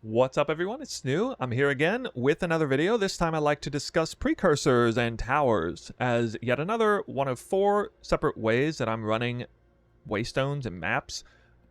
What's up, everyone? It's Snoo. I'm here again with another video. This time I'd like to discuss precursors and towers as yet another one of 4 separate ways that I'm running waystones and maps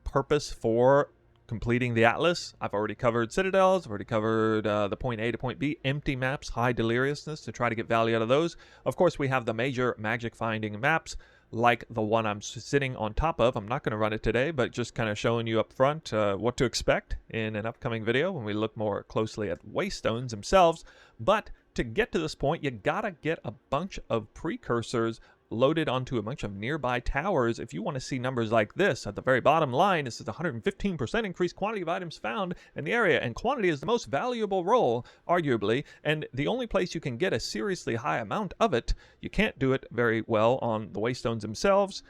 purpose for completing the Atlas. I've already covered citadels, I've already covered the point A to point B, empty maps, high deliriousness to try to get value out of those. Of course, we have the major magic finding maps like the one I'm sitting on top of. I'm not going to run it today, but just kind of showing you up front what to expect in an upcoming video when we look more closely at Waystones themselves. But to get to this point, you gotta get a bunch of precursors loaded onto a bunch of nearby towers if you want to see numbers like this. At the very bottom line, this is 115% increased quantity of items found in the area, and quantity is the most valuable role, arguably, and the only place you can get a seriously high amount of it. You can't do it very well on the Waystones themselves.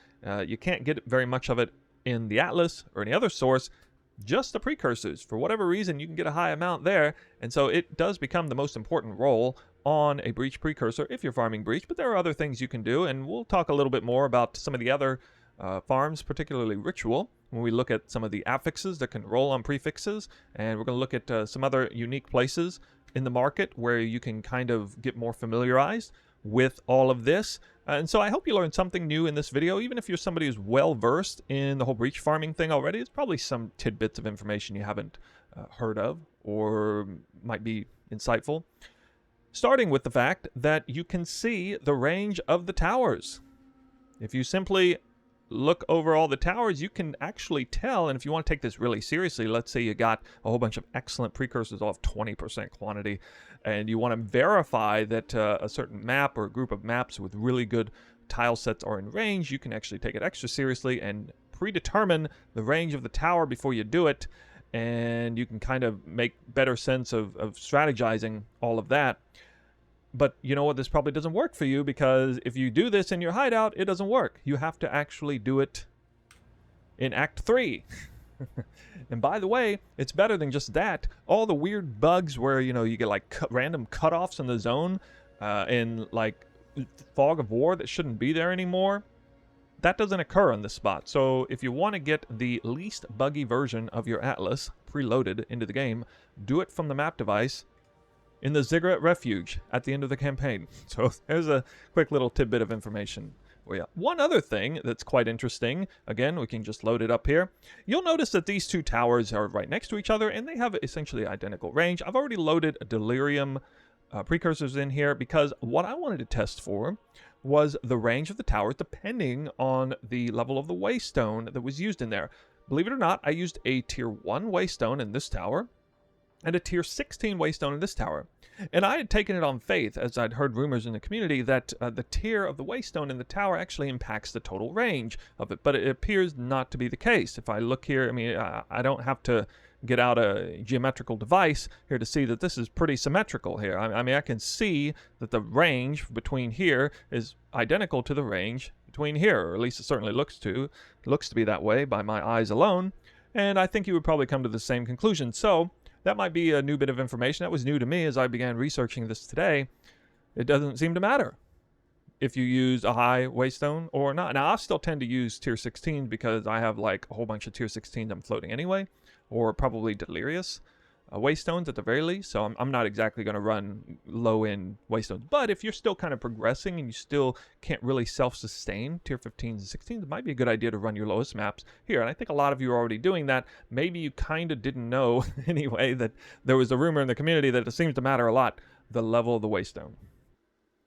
You can't get very much of it in the Atlas or any other source. Just the precursors. For whatever reason, you can get a high amount there, and so it does become the most important role on a breach precursor if you're farming breach. But there are other things you can do, and we'll talk a little bit more about some of the other farms, particularly ritual, when we look at some of the affixes that can roll on prefixes, and we're going to look at some other unique places in the market where you can kind of get more familiarized with all of this. And so I hope you learned something new in this video. Even if you're somebody who's well versed in the whole breach farming thing already, it's probably some tidbits of information you haven't heard of or might be insightful. Starting with the fact that you can see the range of the towers. If you simply look over all the towers, you can actually tell, and if you want to take this really seriously, let's say you got a whole bunch of excellent precursors off 20% quantity, and you want to verify that a certain map or a group of maps with really good tile sets are in range, you can actually take it extra seriously and predetermine the range of the tower before you do it, and you can kind of make better sense of strategizing all of that. But you know what? This probably doesn't work for you, because if you do this in your hideout, it doesn't work. You have to actually do it in Act 3. And by the way, it's better than just that. All the weird bugs where, you know, you get like random cutoffs in the zone in like Fog of War that shouldn't be there anymore, that doesn't occur on this spot. So if you want to get the least buggy version of your Atlas preloaded into the game, do it from the map device in the Ziggurat Refuge at the end of the campaign. So there's a quick little tidbit of information for you. One other thing that's quite interesting, again, we can just load it up here. You'll notice that these two towers are right next to each other, and they have essentially identical range. I've already loaded Delirium precursors in here because what I wanted to test for was the range of the towers depending on the level of the Waystone that was used in there. Believe it or not, I used a tier 1 Waystone in this tower and a tier 16 Waystone in this tower. And I had taken it on faith, as I'd heard rumors in the community, that the tier of the Waystone in the tower actually impacts the total range of it. But it appears not to be the case. If I look here, I mean, I don't have to get out a geometrical device here to see that this is pretty symmetrical here. I mean, I can see that the range between here is identical to the range between here, or at least it certainly looks to be that way by my eyes alone. And I think you would probably come to the same conclusion. So that might be a new bit of information. That was new to me as I began researching this today. It doesn't seem to matter if you use a high Waystone or not. Now, I still tend to use tier 16 because I have like a whole bunch of tier 16s I'm floating anyway, or probably delirious Waystones at the very least. So I'm not exactly going to run low-end Waystones. But if you're still kind of progressing and you still can't really self-sustain tier 15s and 16s, it might be a good idea to run your lowest maps here. And I think a lot of you are already doing that. Maybe you kind of didn't know anyway that there was a rumor in the community that it seems to matter a lot, the level of the Waystone.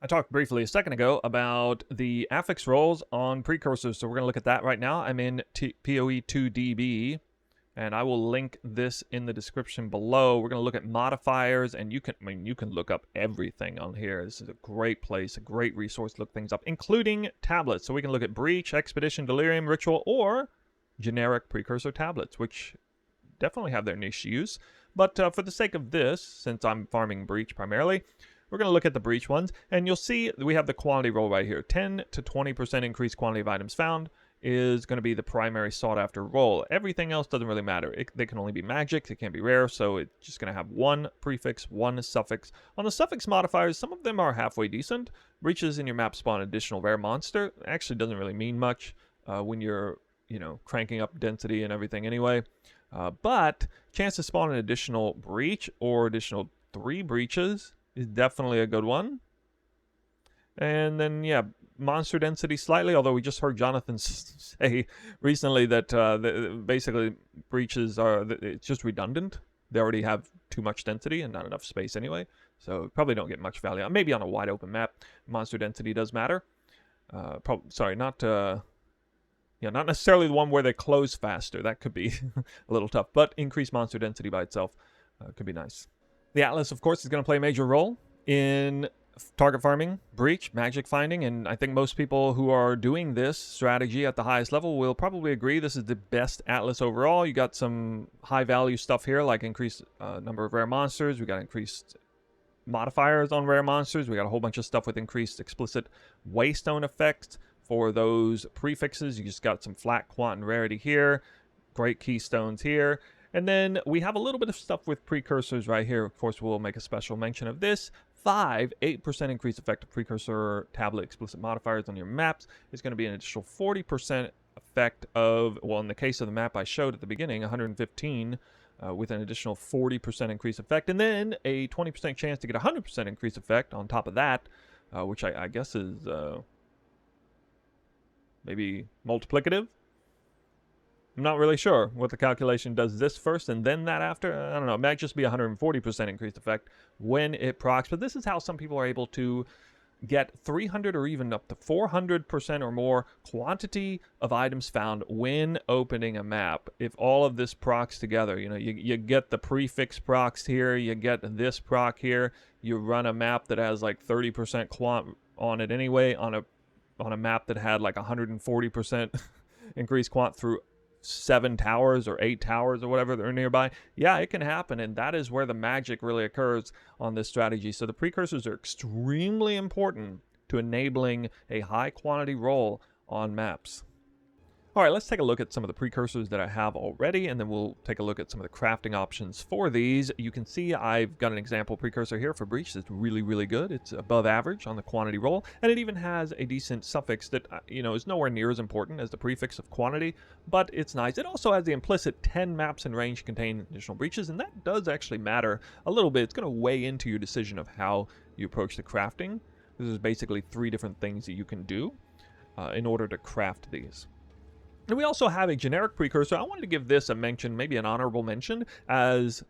I talked briefly a second ago about the affix rolls on precursors, so we're going to look at that right now. I'm in PoE2 DB. And I will link this in the description below. We're going to look at modifiers, and you can look up everything on here. This is a great place, a great resource to look things up, including tablets. So we can look at Breach, Expedition, Delirium, Ritual, or generic Precursor Tablets, which definitely have their niche use. But for the sake of this, since I'm farming Breach primarily, we're going to look at the Breach ones, and you'll see we have the quantity roll right here. 10 to 20% increased quantity of items found is going to be the primary sought-after role. Everything else doesn't really matter. They can only be magic, they can't be rare, so it's just going to have one prefix, one suffix. On the suffix modifiers, some of them are halfway decent. Breaches in your map spawn additional rare monster. Actually doesn't really mean much when you're, you know, cranking up density and everything anyway. But chance to spawn an additional breach or additional 3 breaches is definitely a good one. And then, yeah, monster density slightly, although we just heard Jonathan say recently that basically breaches it's just redundant. They already have too much density and not enough space anyway, so probably don't get much value. Maybe on a wide open map, monster density does matter. Sorry, not necessarily the one where they close faster. That could be a little tough, but increased monster density by itself could be nice. The Atlas, of course, is going to play a major role in target farming, breach, magic finding, and I think most people who are doing this strategy at the highest level will probably agree this is the best Atlas overall. You got some high value stuff here, like increased number of rare monsters. We got increased modifiers on rare monsters. We got a whole bunch of stuff with increased explicit Waystone effects for those prefixes. You just got some flat quant and rarity here, great keystones here. And then we have a little bit of stuff with precursors right here. Of course, we'll make a special mention of this. 8% increased effect of precursor tablet explicit modifiers on your maps. It's going to be an additional 40% effect of, well, in the case of the map I showed at the beginning, 115 with an additional 40% increased effect. And then a 20% chance to get 100% increased effect on top of that, which I guess is maybe multiplicative. I'm not really sure what the calculation does this first and then that after. I don't know. It might just be 140% increased effect when it procs. But this is how some people are able to get 300 or even up to 400% or more quantity of items found when opening a map. If all of this procs together, you know, you get the prefix procs here, you get this proc here, you run a map that has like 30% quant on it anyway, on a map that had like 140% increased quant through 7 towers or 8 towers or whatever that are nearby. Yeah, it can happen, and that is where the magic really occurs on this strategy. So the precursors are extremely important to enabling a high quantity roll on maps. All right, let's take a look at some of the precursors that I have already, and then we'll take a look at some of the crafting options for these. You can see I've got an example precursor here for breach that's really, really good. It's above average on the quantity roll, and it even has a decent suffix that, you know, is nowhere near as important as the prefix of quantity, but it's nice. It also has the implicit 10 maps in range contain additional breaches, and that does actually matter a little bit. It's going to weigh into your decision of how you approach the crafting. This is basically 3 different things that you can do in order to craft these. And we also have a generic precursor. I wanted to give this a mention, maybe an honorable mention, as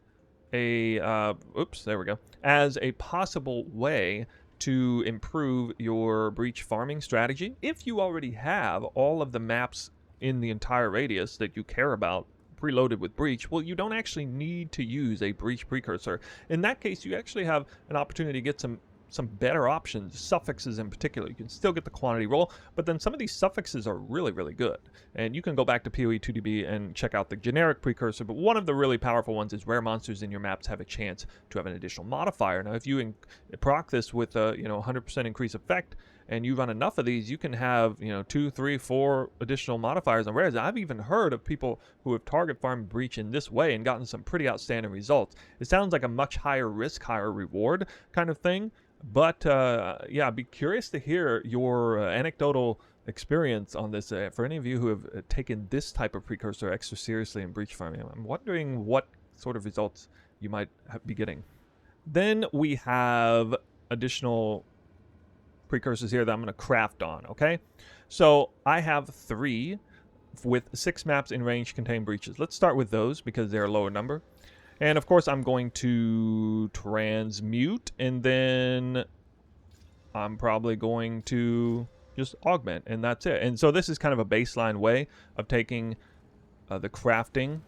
a, as a possible way to improve your breach farming strategy. If you already have all of the maps in the entire radius that you care about preloaded with breach, well, you don't actually need to use a breach precursor. In that case, you actually have an opportunity to get some better options, suffixes in particular. You can still get the quantity roll, but then some of these suffixes are really, really good. And you can go back to PoE2DB and check out the generic precursor, but one of the really powerful ones is rare monsters in your maps have a chance to have an additional modifier. Now, if you proc this with a 100% increase effect, and you run enough of these, you can have 2, 3, 4 additional modifiers on rares. I've even heard of people who have target farmed breach in this way and gotten some pretty outstanding results. It sounds like a much higher risk, higher reward kind of thing. But yeah, I'd be curious to hear your anecdotal experience on this. For any of you who have taken this type of precursor extra seriously in breach farming, I'm wondering what sort of results you might be getting. Then we have additional precursors here that I'm going to craft on, okay? So I have 3 with 6 maps in range contain breaches. Let's start with those because they're a lower number. And of course, I'm going to transmute, and then I'm probably going to just augment, and that's it. And so this is kind of a baseline way of taking the crafting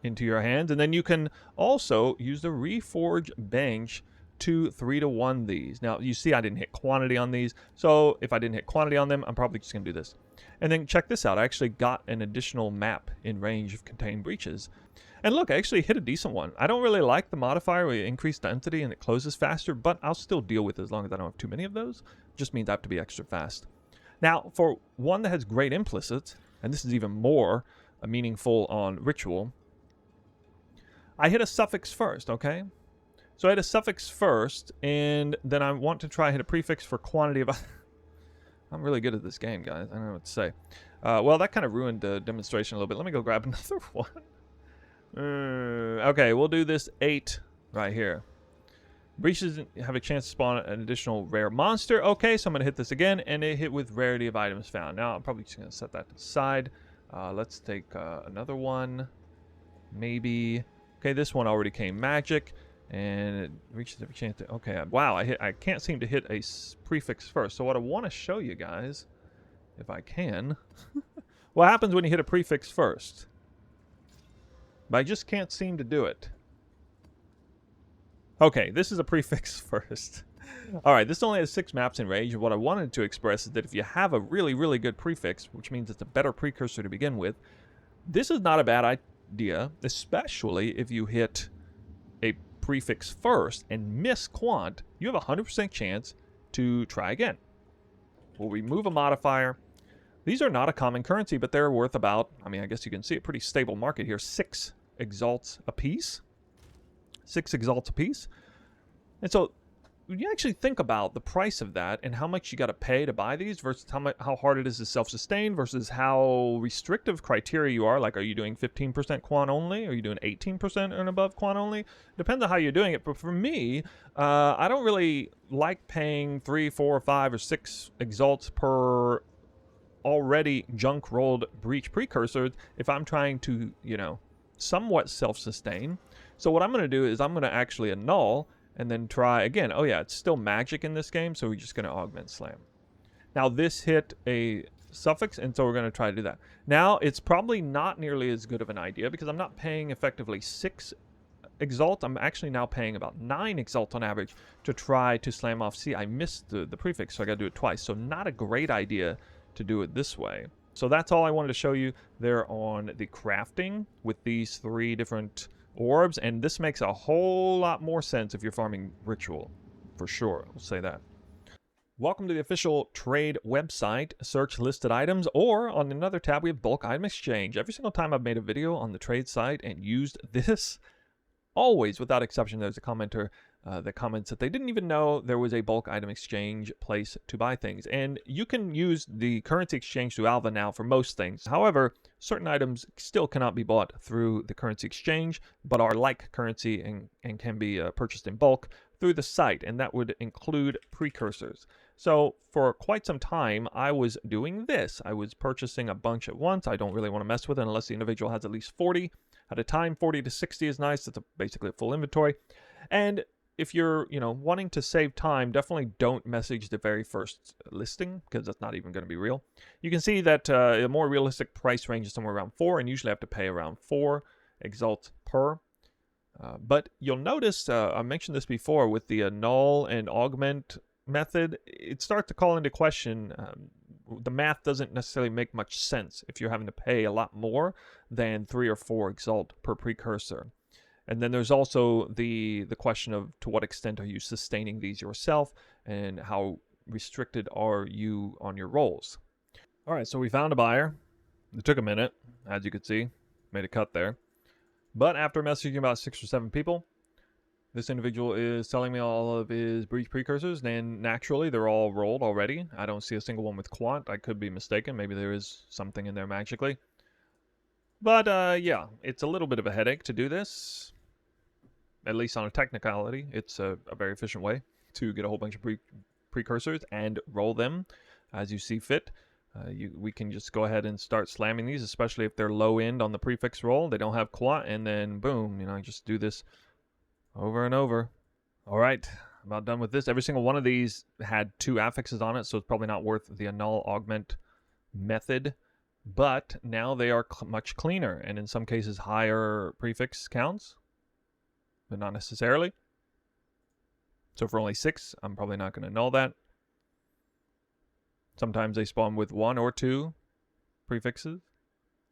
into your hands. And then you can also use the Reforge bench to 3-to-1 these. Now, you see I didn't hit quantity on these, so if I didn't hit quantity on them, I'm probably just going to do this. And then check this out. I actually got an additional map in range of contained breaches. And look, I actually hit a decent one. I don't really like the modifier where you increase density and it closes faster, but I'll still deal with it as long as I don't have too many of those. It just means I have to be extra fast. Now, for one that has great implicits, and this is even more meaningful on ritual, I hit a suffix first, okay? So I hit a suffix first, and then I want to try hit a prefix for quantity of... I'm really good at this game, guys. I don't know what to say. Well, that kind of ruined the demonstration a little bit. Let me go grab another one. Okay, we'll do this 8 right here. Breaches have a chance to spawn an additional rare monster. Okay, so I'm going to hit this again, and it hit with rarity of items found. Now, I'm probably just going to set that to the side. Let's take another one. Maybe. Okay, this one already came magic, and it reaches every chance to... Okay, wow, I can't seem to hit a prefix first. So what I want to show you guys, if I can, what happens when you hit a prefix first? But I just can't seem to do it. Okay, this is a prefix first. Alright, this only has 6 maps in range, and what I wanted to express is that if you have a really, really good prefix, which means it's a better precursor to begin with, this is not a bad idea, especially if you hit a prefix first and miss quant, you have a 100% chance to try again. We'll remove a modifier. These are not a common currency, but they're worth about, I mean, I guess you can see a pretty stable market here, 6 exalts apiece. 6 exalts apiece. And so when you actually think about the price of that and how much you got to pay to buy these versus how hard it is to self-sustain versus how restrictive criteria you are, like are you doing 15% quant only? Are you doing 18% and above quant only? Depends on how you're doing it. But for me, I don't really like paying 3, 4, 5, or 6 exalts per already junk rolled breach precursors if I'm trying to, you know, somewhat self-sustain. So what I'm going to do is I'm going to actually annul and then try again. Oh yeah, it's still magic in this game, so we're just going to augment slam. Now this hit a suffix, and so we're going to try to do that. Now it's probably not nearly as good of an idea because I'm not paying effectively 6 exalt. I'm actually now paying about 9 exalt on average to try to slam off. See, I missed the prefix, so I got to do it twice. So not a great idea to do it this way. So that's all I wanted to show you there on the crafting with these 3 different orbs, and this makes a whole lot more sense if you're farming ritual, for sure. We'll say that. Welcome to the official trade website. Search listed items, or on another tab we have bulk item exchange. Every single time I've made a video on the trade site and used this, always without exception there's a commenter that comments that they didn't even know there was a bulk item exchange place to buy things. And you can use the currency exchange through Alva now for most things. However, certain items still cannot be bought through the currency exchange, but are like currency and can be purchased in bulk through the site, and that would include precursors. So for quite some time, I was doing this. I was purchasing a bunch at once. I don't really want to mess with it unless the individual has at least 40 at a time. 40 to 60 is nice. That's basically a full inventory. And if you're, you know, wanting to save time, definitely don't message the very first listing because that's not even going to be real. You can see that a more realistic price range is somewhere around 4, and usually I have to pay around 4 exalt per. But you'll notice, I mentioned this before, with the null and augment method, it starts to call into question. The math doesn't necessarily make much sense if you're having to pay a lot more than 3 or 4 exalt per precursor. And then there's also the question of to what extent are you sustaining these yourself and how restricted are you on your rolls. All right, so we found a buyer. It took a minute, as you could see. Made a cut there. But after messaging about 6 or 7 people, this individual is selling me all of his breach precursors, and naturally they're all rolled already. I don't see a single one with quant. I could be mistaken. Maybe there is something in there magically. But yeah, it's a little bit of a headache to do this. At least on a technicality, it's a very efficient way to get a whole bunch of precursors and roll them as you see fit. We can just go ahead and start slamming these, especially if they're low end on the prefix roll. They don't have quant, and then boom, you know, just do this over and over. All right, I'm about done with this. Every single one of these had 2 affixes on it, so it's probably not worth the annul augment method. But now they are much cleaner, and in some cases higher prefix counts, but not necessarily. So for only 6, I'm probably not going to annul that. Sometimes they spawn with 1 or 2 prefixes.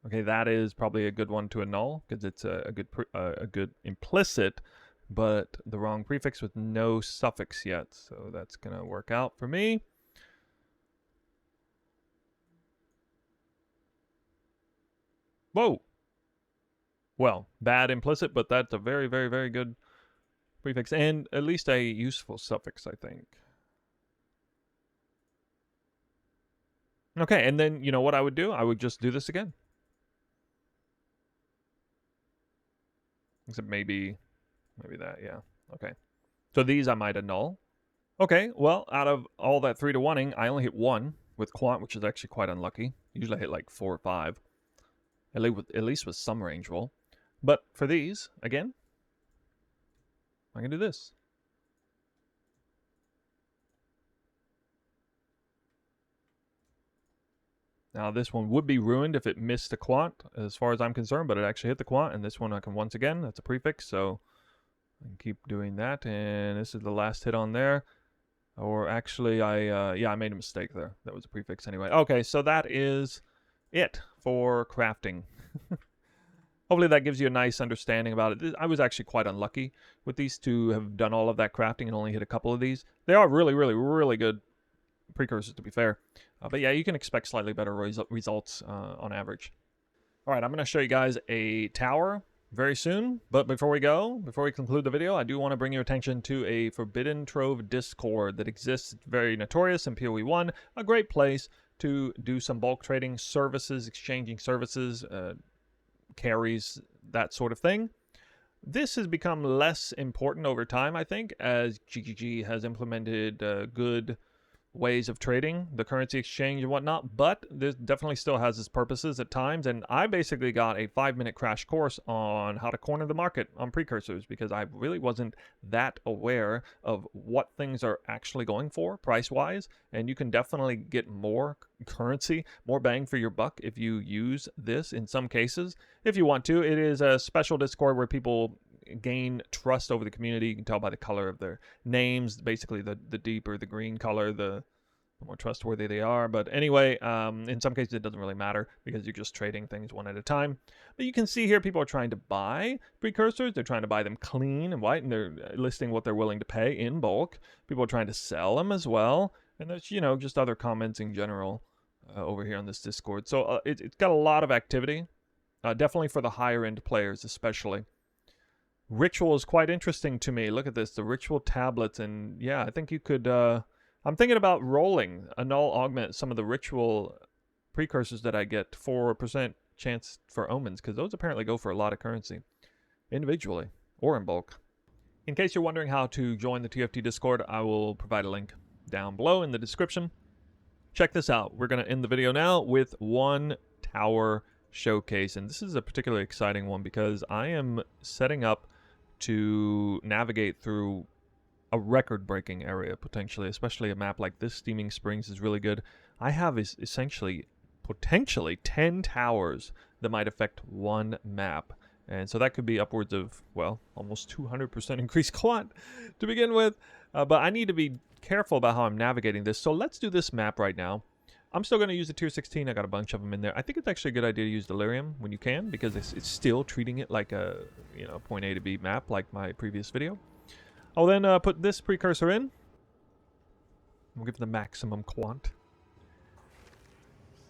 Okay, that is probably a good one to annul because it's a good implicit, but the wrong prefix with no suffix yet. So that's going to work out for me. Whoa. Well, bad implicit, but that's a very, very, very good prefix, and at least a useful suffix, I think. Okay, and then, you know what I would do? I would just do this again. Except maybe that, yeah. Okay. So these I might annul. Okay, well, out of all that 3 to 1ing, I only hit 1 with Quant, which is actually quite unlucky. Usually I hit like 4 or 5. At least with some range roll. But for these, again, I can do this. Now this one would be ruined if it missed a Quant, as far as I'm concerned, but it actually hit the Quant, and this one I can once again, that's a prefix, so I can keep doing that, and this is the last hit on there. Or actually, I made a mistake there. That was a prefix anyway. Okay, so that is it for crafting. Hopefully that gives you a nice understanding about it. I was actually quite unlucky with these to have done all of that crafting and only hit a couple of these. They are really, really, really good precursors, to be fair. But yeah, you can expect slightly better results on average. All right, I'm going to show you guys a tower very soon. But before we conclude the video, I do want to bring your attention to a Forbidden Trove Discord that exists. It's very notorious in PoE1, a great place to do some bulk trading services, exchanging services, carries, that sort of thing. This has become less important over time, I think, as GGG has implemented good ways of trading, the currency exchange and whatnot, but this definitely still has its purposes at times, and I basically got a 5-minute crash course on how to corner the market on precursors because I really wasn't that aware of what things are actually going for price-wise, and you can definitely get more currency, more bang for your buck if you use this in some cases. If you want to, it is a special Discord where people gain trust over the community. You can tell by the color of their names. Basically, the deeper the green color, the more trustworthy they are. But anyway, in some cases, it doesn't really matter because you're just trading things one at a time. But you can see here people are trying to buy precursors. They're trying to buy them clean and white, and they're listing what they're willing to pay in bulk. People are trying to sell them as well. And there's, just other comments in general over here on this Discord. So it's got a lot of activity, definitely for the higher end players especially. Ritual is quite interesting to me. Look at this, the ritual tablets, and yeah, I think you could, I'm thinking about rolling, annul, augment some of the ritual precursors that I get, 4% chance for omens, because those apparently go for a lot of currency, individually, or in bulk. In case you're wondering how to join the TFT Discord, I will provide a link down below in the description. Check this out. We're going to end the video now with one tower showcase, and this is a particularly exciting one because I am setting up to navigate through a record-breaking area, potentially, especially a map like this. Steaming Springs is really good. I have essentially, potentially, 10 towers that might affect one map. And so that could be upwards of, well, almost 200% increased quant to begin with. But I need to be careful about how I'm navigating this. So let's do this map right now. I'm still going to use the tier 16. I got a bunch of them in there. I think it's actually a good idea to use Delirium when you can, because it's still treating it like a, point A to B map, like my previous video. I'll then put this precursor in. We'll give it the maximum quant.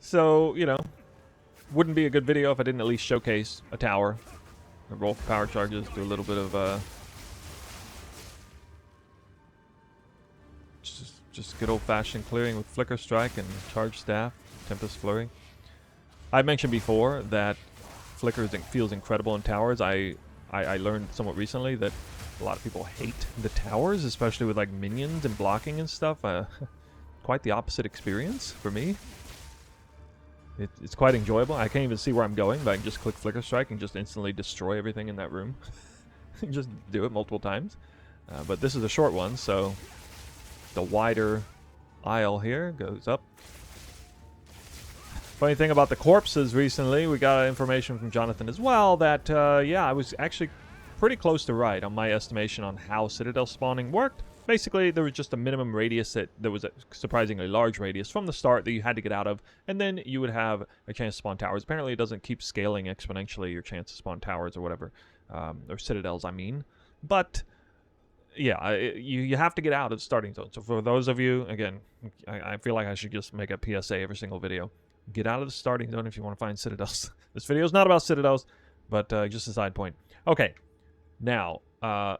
So, wouldn't be a good video if I didn't at least showcase a tower. Roll for power charges, do a little bit of just good old-fashioned clearing with Flicker Strike and Charge Staff, Tempest Flurry. I mentioned before that Flicker feels incredible in towers. I learned somewhat recently that a lot of people hate the towers, especially with like minions and blocking and stuff. Quite the opposite experience for me. It's quite enjoyable. I can't even see where I'm going, but I can just click Flicker Strike and just instantly destroy everything in that room. Just do it multiple times. But this is a short one, so the wider aisle here goes up. Funny thing about the corpses recently, we got information from Jonathan as well that, yeah, I was actually pretty close to right on my estimation on how Citadel spawning worked. Basically, there was just a minimum radius there was a surprisingly large radius from the start that you had to get out of, and then you would have a chance to spawn towers. Apparently, it doesn't keep scaling exponentially your chance to spawn towers or whatever, or citadels, I mean. But yeah, you have to get out of the starting zone. So for those of you, again, I feel like I should just make a PSA every single video. Get out of the starting zone if you want to find citadels. This video is not about citadels, but just a side point. Okay, now,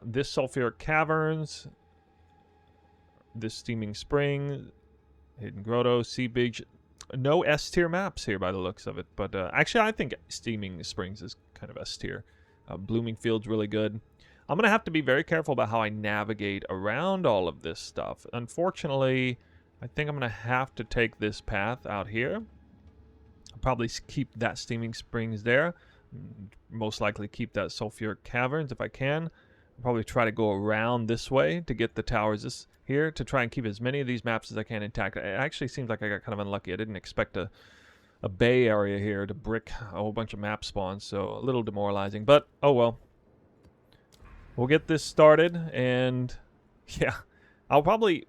this Sulfuric Caverns, this Steaming Spring, Hidden Grotto, Sea Beach. No S-tier maps here by the looks of it, but actually I think Steaming Springs is kind of S-tier. Blooming Field's really good. I'm going to have to be very careful about how I navigate around all of this stuff. Unfortunately, I think I'm going to have to take this path out here. I'll probably keep that Steaming Springs there. Most likely keep that Sulfuric Caverns if I can. I'll probably try to go around this way to get the towers here to try and keep as many of these maps as I can intact. It actually seems like I got kind of unlucky. I didn't expect a bay area here to brick a whole bunch of map spawns, so a little demoralizing. But, oh well. We'll get this started, and yeah, I probably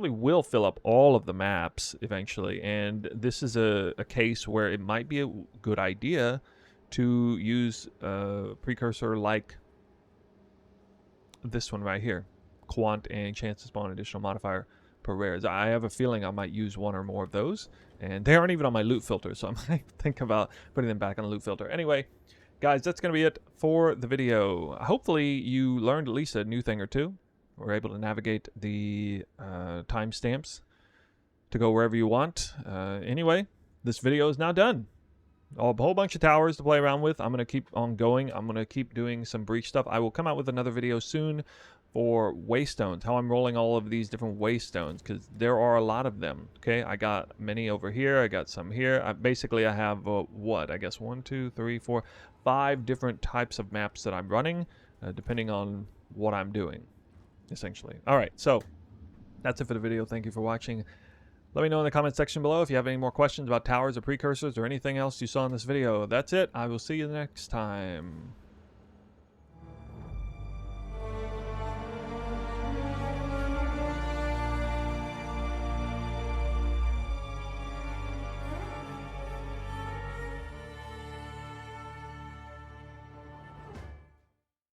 will fill up all of the maps eventually, and this is a case where it might be a good idea to use a precursor like this one right here, quant and chance to spawn additional modifier per rares. I have a feeling I might use one or more of those, and they aren't even on my loot filter, so I might think about putting them back on the loot filter. Anyway, guys, that's going to be it for the video. Hopefully you learned at least a new thing or two. We're able to navigate the timestamps to go wherever you want. Anyway, this video is now done. A whole bunch of towers to play around with. I'm going to keep on going. I'm going to keep doing some breach stuff. I will come out with another video soon for Waystones, how I'm rolling all of these different Waystones, because there are a lot of them. Okay, I got many over here. I got some here. Basically, I have what? I guess 1, 2, 3, 4, 5 different types of maps that I'm running, depending on what I'm doing, essentially. All right, so that's it for the video. Thank you for watching. Let me know in the comment section below if you have any more questions about towers or precursors or anything else you saw in this video. That's it. I will see you next time.